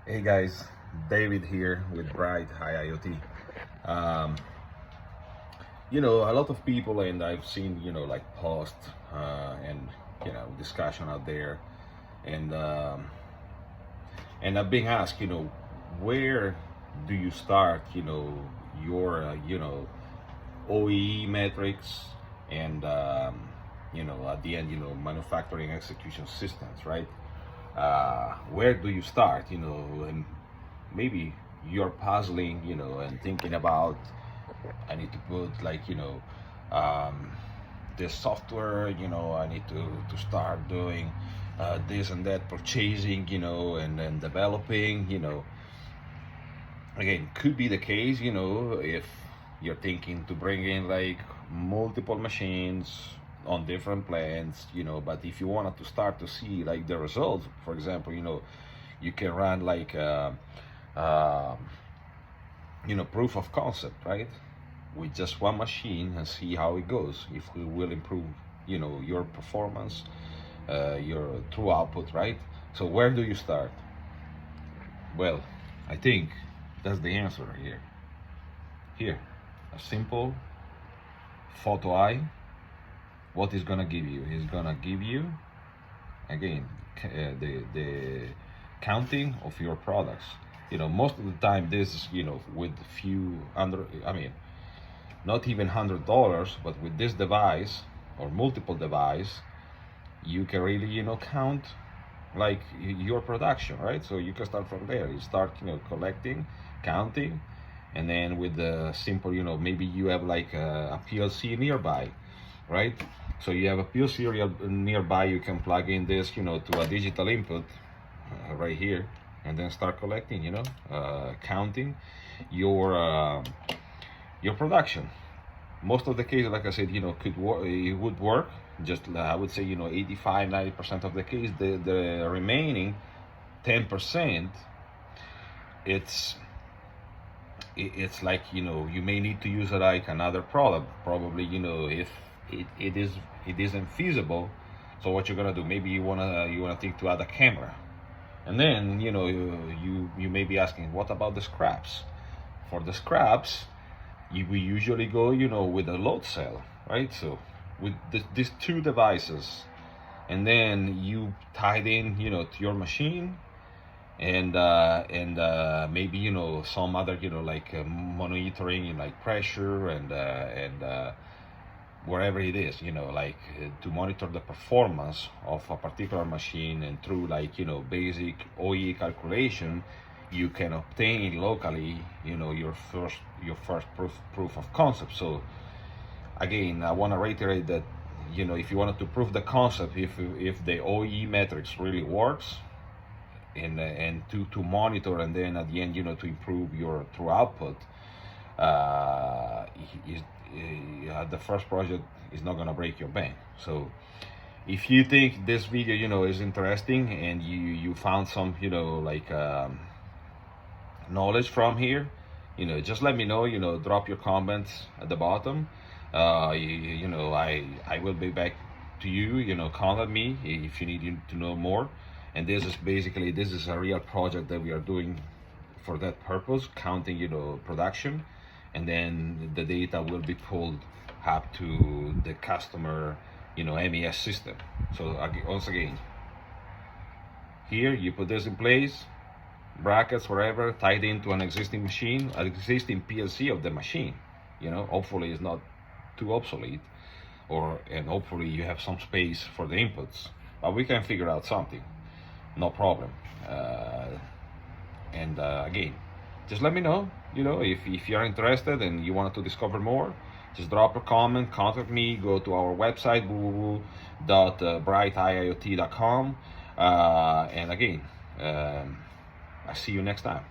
Hey guys, David here with Bright High IoT. Um, a lot of people, and I've seen, like posts and discussion out there, and um, and I've been asked, where do you start, your, OEE metrics and at the end, manufacturing execution systems, right? Where do you start, and maybe you're puzzling, and thinking about, I need to put like, um, this software, I need to start doing this and that purchasing, and then developing, again, could be the case, if you're thinking to bring in like multiple machines on different plants, but if you wanted to start to see like the results, for example, you can run like um, proof of concept, right? With just one machine and see how it goes. If we will improve, your performance, your true output, right? So where do you start? Well, I think that's the answer here. Here, a simple photo eye. What is gonna give you? It's gonna give you, again, the counting of your products. Most of the time this is, with few under, I mean, not even $100, but with this device or multiple device, you can really, count like your production, right? So you can start from there. You start, collecting, counting, and then with the simple, maybe you have like a PLC nearby, right? So you have a PLC nearby, you can plug in this, to a digital input right here, and then start collecting, counting your production. Most of the cases, like I said, it would work. Just I would say, 85-90% of the case. The remaining 10%, it's like, you may need to use like another product, probably, if it isn't feasible. So what you're gonna do, maybe you wanna think to add a camera, and then you may be asking, what about the scraps? For the scraps, we usually go, with a load cell, right? So with these two devices, and then you tied in, to your machine, and maybe, some other, like monitoring, like pressure and wherever it is, like to monitor the performance of a particular machine, and through like, basic OEE calculation, you can obtain locally, your first proof of concept. So again, I want to reiterate that, if you wanted to prove the concept, if the OEE metrics really works, and to monitor, and then at the end, to improve your true output, is the first project is not gonna break your bank. So if you think this video, is interesting, and you found some, like knowledge from here, just let me know. Drop your comments at the bottom. I will be back to you. Contact me if you need to know more. And this is a real project that we are doing for that purpose, counting, production, and then the data will be pulled up to the customer, MES system. So once again, here you put this in place, brackets, wherever, tied into an existing machine, an existing PLC of the machine. Hopefully it's not too obsolete, and hopefully you have some space for the inputs, but we can figure out something, no problem. And again, just let me know, if you're interested and you want to discover more. Just drop a comment, contact me, go to our website, www.brightiiot.com, and again, I see you next time.